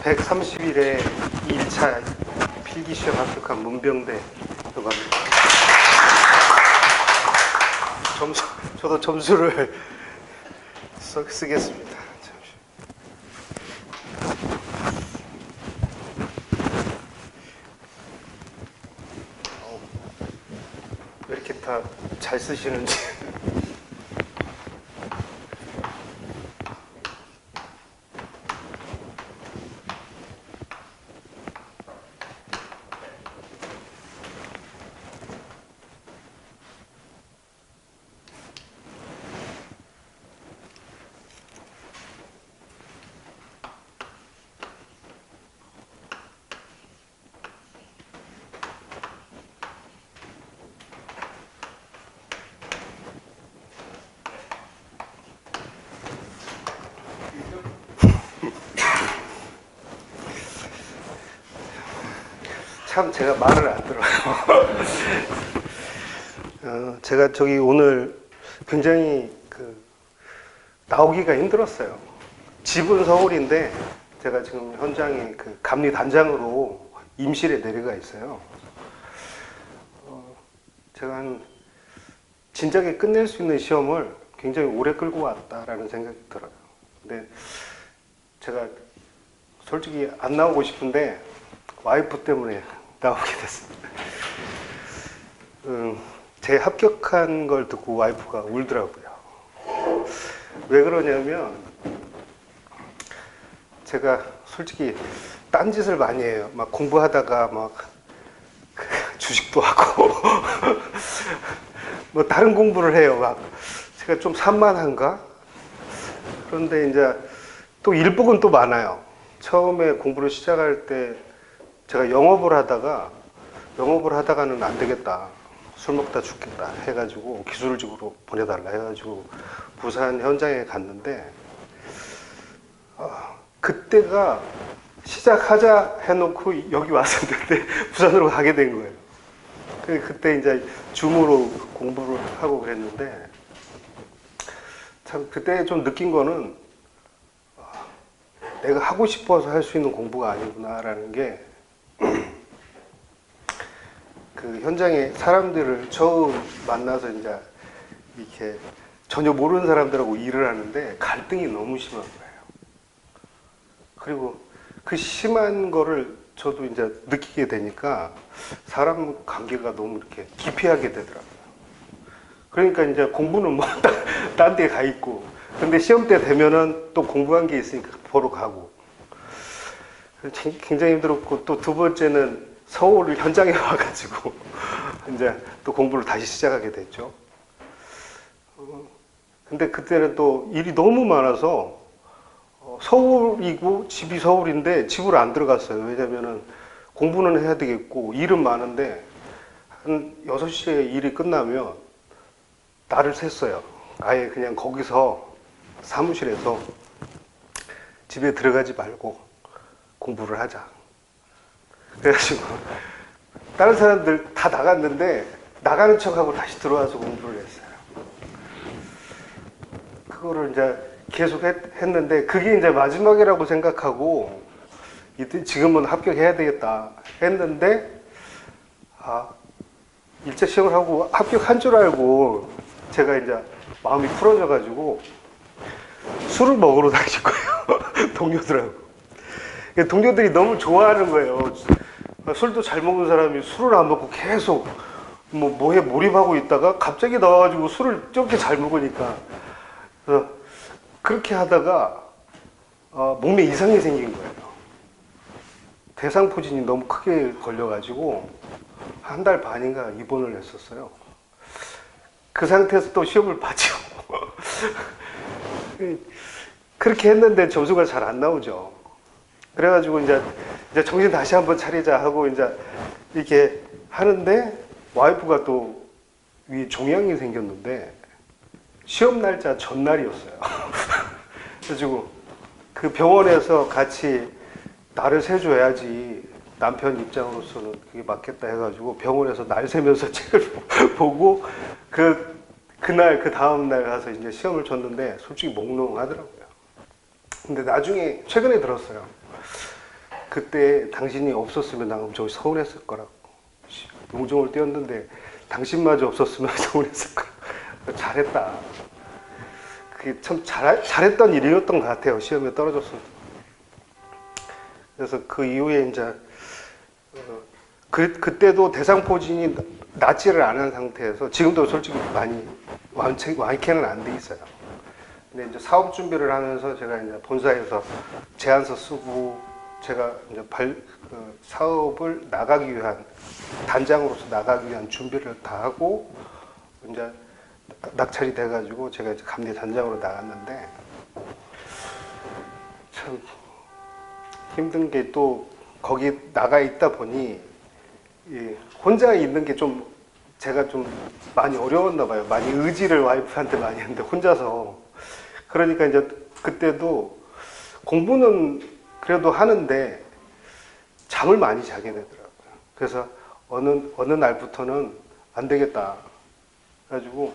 130일에 2일차 필기시험 합격한 문병대라고 합니다. 저도 점수를 쓰겠습니다. 왜 이렇게 다 잘 쓰시는지. 참 제가 말을 안 들어요. 제가 저기 오늘 굉장히 나오기가 힘들었어요. 집은 서울인데 제가 지금 현장에 감리 단장으로 임실에 내려가 있어요. 제가 진작에 끝낼 수 있는 시험을 굉장히 오래 끌고 왔다라는 생각이 들어요. 근데 제가 솔직히 안 나오고 싶은데 와이프 때문에 나오게 됐습니다. 제 합격한 걸 듣고 와이프가 울더라고요. 왜 그러냐면 제가 솔직히 딴짓을 많이 해요. 막 공부하다가 막 주식도 하고 뭐 다른 공부를 해요. 막 제가 좀 산만한가? 그런데 이제 또 일복은 또 많아요. 처음에 공부를 시작할 때 제가 영업을 하다가는 안 되겠다. 술 먹다 죽겠다 해가지고 기술직으로 보내달라 해가지고 부산 현장에 갔는데 그때가 시작하자 해놓고 여기 왔었는데 부산으로 가게 된 거예요. 그때 이제 줌으로 공부를 하고 그랬는데 참 그때 좀 느낀 거는 내가 하고 싶어서 할 수 있는 공부가 아니구나라는 게 그 현장에 사람들을 처음 만나서 이제 이렇게 전혀 모르는 사람들하고 일을 하는데 갈등이 너무 심한 거예요. 그리고 그 심한 거를 저도 이제 느끼게 되니까 사람 관계가 너무 이렇게 기피하게 되더라고요. 그러니까 이제 공부는 뭐 딴 데 가 있고, 근데 시험 때 되면은 또 공부한 게 있으니까 보러 가고. 굉장히 힘들었고, 또 두 번째는 서울 현장에 와가지고 이제 또 공부를 다시 시작하게 됐죠. 근데 그때는 또 일이 너무 많아서 서울이고 집이 서울인데 집을 안 들어갔어요. 왜냐면은 공부는 해야 되겠고 일은 많은데 한 6시에 일이 끝나면 날을 샜어요. 아예 그냥 거기서 사무실에서 집에 들어가지 말고 공부를 하자. 그래가지고 다른 사람들 다 나갔는데 나가는 척하고 다시 들어와서 공부를 했어요. 그거를 이제 계속 했는데 그게 이제 마지막이라고 생각하고 이때 지금은 합격해야 되겠다 했는데 일차 시험을 하고 합격한 줄 알고 제가 이제 마음이 풀어져가지고 술을 먹으러 다닐 거예요. 동료들하고. 동료들이 너무 좋아하는 거예요. 술도 잘 먹는 사람이 술을 안 먹고 계속 뭐에 몰입하고 있다가 갑자기 나와가지고 술을 저렇게 잘 먹으니까 그래서 그렇게 하다가 몸에 이상이 생긴 거예요. 대상포진이 너무 크게 걸려가지고 한 달 반인가 입원을 했었어요. 그 상태에서 또 시험을 봤죠. 그렇게 했는데 점수가 잘 안 나오죠. 그래가지고 이제 정신 다시 한번 차리자 하고 이제 이렇게 하는데 와이프가 또 위에 종양이 생겼는데 시험 날짜 전날이었어요. 그래가지고 그 병원에서 같이 날을 세줘야지 남편 입장으로서는 그게 맞겠다 해가지고 병원에서 날 세면서 책을 보고 그날 그 다음 날 가서 이제 시험을 쳤는데 솔직히 몽롱하더라고요. 근데 나중에 최근에 들었어요. 그때 당신이 없었으면 나 엄청 서운했을 거라고. 용종을 띄웠는데 당신마저 없었으면 서운했을 거라고. 잘했다. 그게 참 잘했던 일이었던 것 같아요. 시험에 떨어졌을 때. 그래서 그 이후에 이제 그때도 대상포진이 낫지를 않은 상태에서 지금도 솔직히 많이 완쾌는 안 돼 있어요. 근데 이제 사업 준비를 하면서 제가 이제 본사에서 제안서 쓰고 제가 이제 사업을 나가기 위한 단장으로서 나가기 위한 준비를 다 하고 이제 낙찰이 돼가지고 제가 이제 감리 단장으로 나갔는데 참 힘든 게 또 거기 나가 있다 보니 혼자 있는 게 좀 제가 좀 많이 어려웠나 봐요. 많이 의지를 와이프한테 많이 했는데 혼자서. 그러니까 이제 그때도 공부는 그래도 하는데 잠을 많이 자게 되더라고요. 그래서 어느 날부터는 안 되겠다. 그래가지고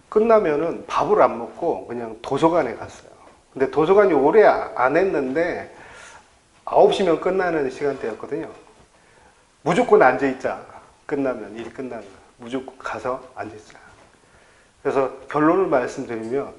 끝나면은 밥을 안 먹고 그냥 도서관에 갔어요. 근데 도서관이 오래 안 했는데 9시면 끝나는 시간대였거든요. 무조건 앉아있자. 끝나면, 일 끝나면. 무조건 가서 앉아있자. 그래서 결론을 말씀드리면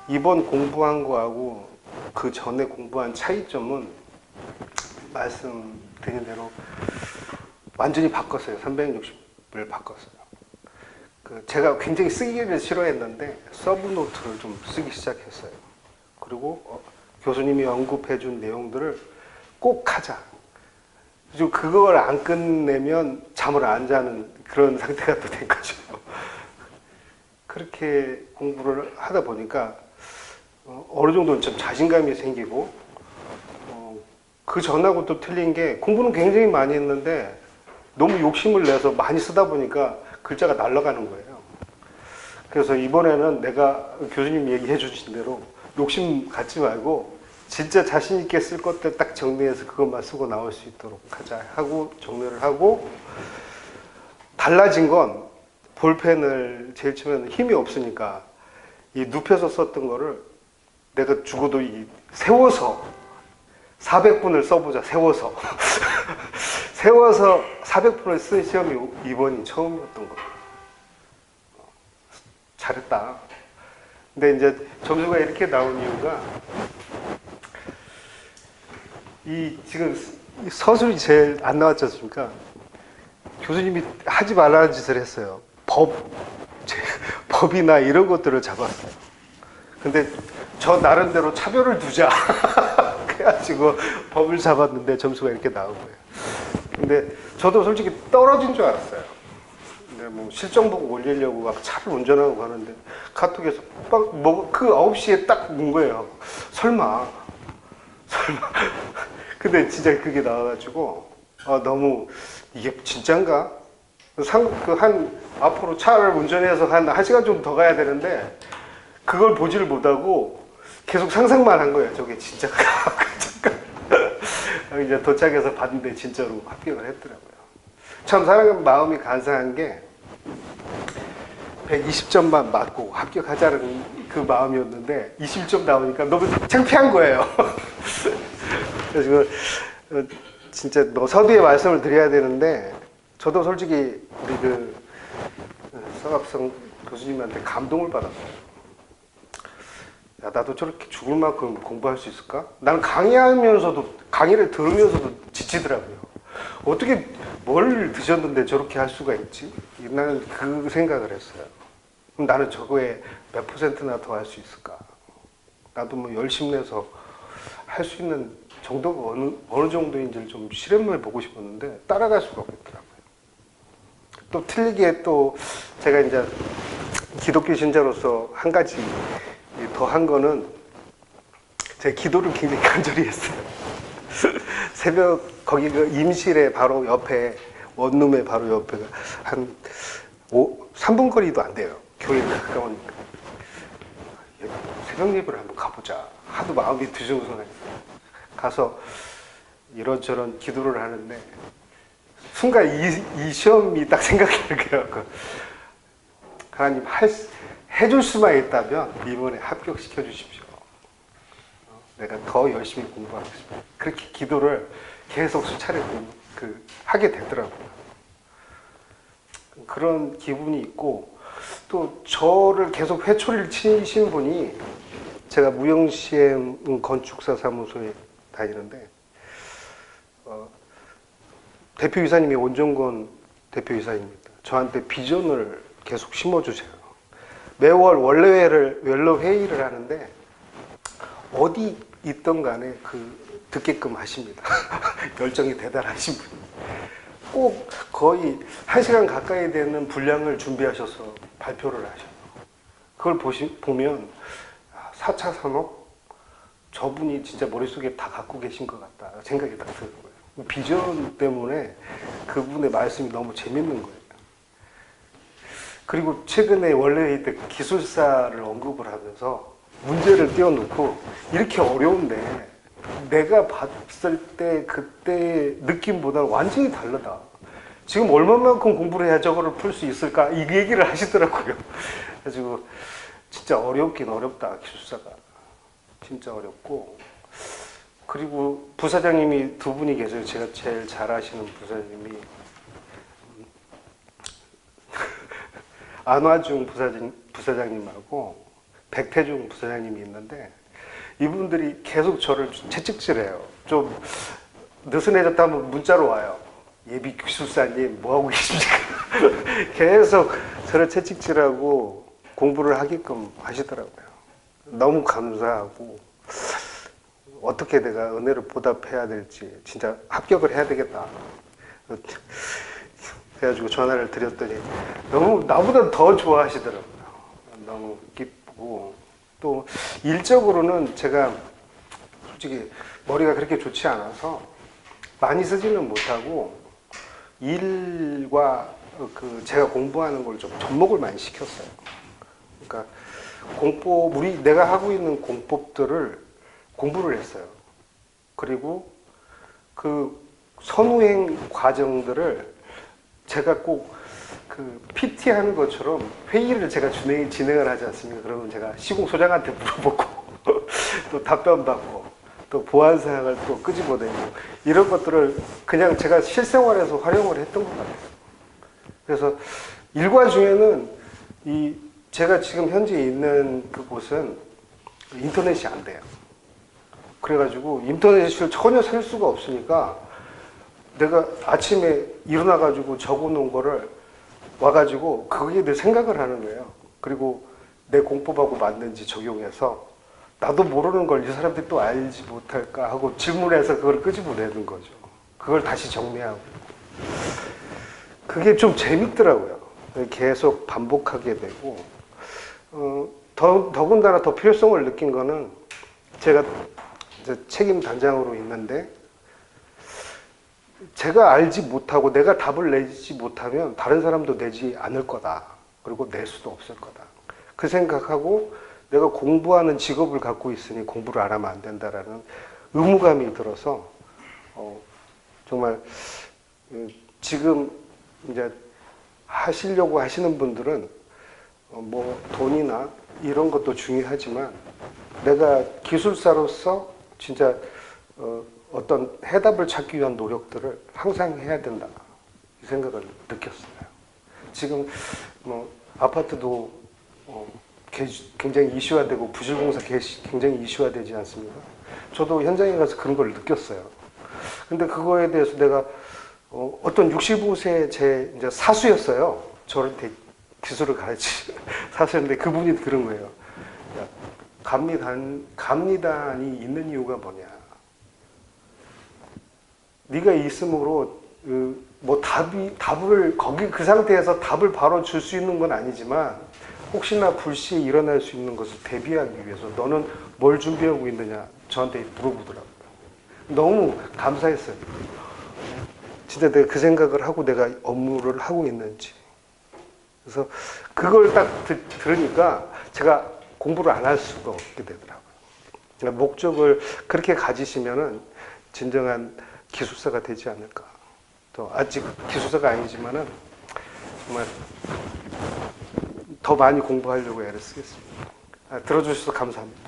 이번 공부한 거하고 그 전에 공부한 차이점은 말씀드린 대로 완전히 바꿨어요. 360을 바꿨어요. 제가 굉장히 쓰기를 싫어했는데 서브노트를 좀 쓰기 시작했어요. 그리고 교수님이 언급해 준 내용들을 꼭 하자. 그리고 그걸 안 끝내면 잠을 안 자는 그런 상태가 또 된 거죠. 그렇게 공부를 하다 보니까 어느 정도는 좀 자신감이 생기고 그 전하고 또 틀린 게 공부는 굉장히 많이 했는데 너무 욕심을 내서 많이 쓰다 보니까 글자가 날아가는 거예요. 그래서 이번에는 내가 교수님 얘기해 주신 대로 욕심 갖지 말고 진짜 자신 있게 쓸 것들 딱 정리해서 그것만 쓰고 나올 수 있도록 하자 하고 정리를 하고 달라진 건 볼펜을 제일 처음에는 힘이 없으니까 이 눕혀서 썼던 거를 내가 죽어도 세워서 400분을 써보자. 세워서 400분을 쓴 시험이 이번이 처음이었던 거예요. 잘했다. 근데 이제 점수가 이렇게 나온 이유가 지금 서술이 제일 안 나왔지 않습니까? 교수님이 하지 말라는 짓을 했어요. 법이나 이런 것들을 잡았어요. 근데 저 나름대로 차별을 두자. 그래가지고 법을 잡았는데 점수가 이렇게 나온 거예요. 근데 저도 솔직히 떨어진 줄 알았어요. 근데 뭐 실정 보고 올리려고 막 차를 운전하고 가는데 카톡에서 그 9시에 딱 문 거예요. 설마. 근데 진짜 그게 나와가지고 너무 이게 진짠가? 앞으로 차를 운전해서 한 1시간 정도 더 가야 되는데 그걸 보지를 못하고 계속 상상만 한 거예요. 저게 진짜가. 이제 도착해서 봤는데 진짜로 합격을 했더라고요. 참 사람 마음이 간사한 게 120점만 맞고 합격하자는 그 마음이었는데 21점 나오니까 너무 창피한 거예요. 그래서 진짜 서두에 말씀을 드려야 되는데 저도 솔직히 우리 서갑성 교수님한테 감동을 받았어요. 야, 나도 저렇게 죽을 만큼 공부할 수 있을까? 나는 강의를 들으면서도 지치더라고요. 어떻게 뭘 드셨는데 저렇게 할 수가 있지? 나는 그 생각을 했어요. 그럼 나는 저거에 몇 %나 더 할 수 있을까? 나도 뭐 열심히 내서 할 수 있는 정도가 어느 정도인지를 좀 실험해 보고 싶었는데 따라갈 수가 없겠더라고요. 또 틀리게 또 제가 이제 기독교 신자로서 한 가지 더 한 거는 제 기도를 굉장히 간절히 했어요. 새벽 거기 그 임실에 바로 옆에 원룸의 바로 옆에가 한 3분 거리도 안 돼요. 교회가 가까우니까. 새벽 예배를 한번 가보자. 하도 마음이 뒤숭숭하니까. 가서 이런저런 기도를 하는데 순간 이 시험이 딱 생각나는 거예요. 하나님 해줄 수만 있다면 이번에 합격시켜 주십시오. 내가 더 열심히 공부하겠습니다. 그렇게 기도를 계속 수차례 하게 되더라고요. 그런 기분이 있고, 또 저를 계속 회초리를 치신 분이, 제가 무형시행 건축사 사무소에 다니는데 대표이사님이 온정권 대표이사입니다. 저한테 비전을 계속 심어주세요. 매월 원로 회의를 하는데 어디 있던 간에 듣게끔 하십니다. 열정이 대단하신 분이. 꼭 거의 1시간 가까이 되는 분량을 준비하셔서 발표를 하셔요. 그걸 보면 4차 산업? 저분이 진짜 머릿속에 다 갖고 계신 것 같다 생각이 딱 드는 거예요. 비전 때문에 그분의 말씀이 너무 재밌는 거예요. 그리고 최근에 원래 때 기술사를 언급을 하면서 문제를 띄워놓고, 이렇게 어려운데 내가 봤을 때 그때 느낌보다는 완전히 다르다. 지금 얼마만큼 공부를 해야 저거를 풀 수 있을까? 이 얘기를 하시더라고요. 그래가지고 진짜 어렵긴 어렵다, 기술사가. 진짜 어렵고. 그리고 부사장님이 두 분이 계세요. 제가 제일 잘 아시는 부사장님이 안화중 부사장님하고 백태중 부사장님이 있는데, 이분들이 계속 저를 채찍질해요. 좀 느슨해졌다면 문자로 와요. 예비 기술사님 뭐하고 계십니까? 계속 저를 채찍질하고 공부를 하게끔 하시더라고요. 너무 감사하고, 어떻게 내가 은혜를 보답해야 될지, 진짜 합격을 해야 되겠다. 그래가지고 전화를 드렸더니 너무 나보다 더 좋아하시더라고요. 너무 기쁘고, 또 일적으로는 제가 솔직히 머리가 그렇게 좋지 않아서 많이 쓰지는 못하고, 일과 제가 공부하는 걸 좀 접목을 많이 시켰어요. 그러니까 내가 하고 있는 공법들을 공부를 했어요. 그리고 그 선후행 과정들을 제가 꼭 PT 하는 것처럼 회의를 제가 진행을 하지 않습니까? 그러면 제가 시공소장한테 물어보고 또 답변받고 또 보안 사항을 또 끄집어내고, 이런 것들을 그냥 제가 실생활에서 활용을 했던 것 같아요. 그래서 일과 중에는 제가 지금 현재 있는 그곳은 인터넷이 안 돼요. 그래가지고 인터넷을 전혀 살 수가 없으니까 내가 아침에 일어나가지고 적어놓은 거를 와가지고 거기에 대해 생각을 하는 거예요. 그리고 내 공법하고 맞는지 적용해서, 나도 모르는 걸 이 사람들이 또 알지 못할까 하고 질문해서 그걸 끄집어내는 거죠. 그걸 다시 정리하고. 그게 좀 재밌더라고요. 계속 반복하게 되고, 더군다나 더 필요성을 느낀 거는, 제가 이제 책임 단장으로 있는데, 제가 알지 못하고 내가 답을 내지 못하면 다른 사람도 내지 않을 거다. 그리고 낼 수도 없을 거다. 그 생각하고 내가 공부하는 직업을 갖고 있으니 공부를 안 하면 안 된다라는 의무감이 들어서, 정말 지금 이제 하시려고 하시는 분들은 뭐 돈이나 이런 것도 중요하지만, 내가 기술사로서 진짜 어떤 해답을 찾기 위한 노력들을 항상 해야 된다, 이 생각을 느꼈어요. 지금 뭐 아파트도 굉장히 이슈화되고 부실공사 굉장히 이슈화되지 않습니까? 저도 현장에 가서 그런 걸 느꼈어요. 근데 그거에 대해서 내가 어떤 65세 제 이제 사수였어요. 저한테 기술을 가르치는 사수였는데, 그분이 그런 거예요. 야, 감리단이 있는 이유가 뭐냐? 네가 있음으로 뭐 답을 거기 그 상태에서 답을 바로 줄 수 있는 건 아니지만, 혹시나 불시에 일어날 수 있는 것을 대비하기 위해서 너는 뭘 준비하고 있느냐 저한테 물어보더라고요. 너무 감사했어요. 진짜 내가 그 생각을 하고 내가 업무를 하고 있는지. 그래서 그걸 딱 들으니까 제가 공부를 안 할 수가 없게 되더라고요. 그러니까 목적을 그렇게 가지시면은 진정한 기술사가 되지 않을까. 또 아직 기술사가 아니지만은 정말 더 많이 공부하려고 애를 쓰겠습니다. 들어주셔서 감사합니다.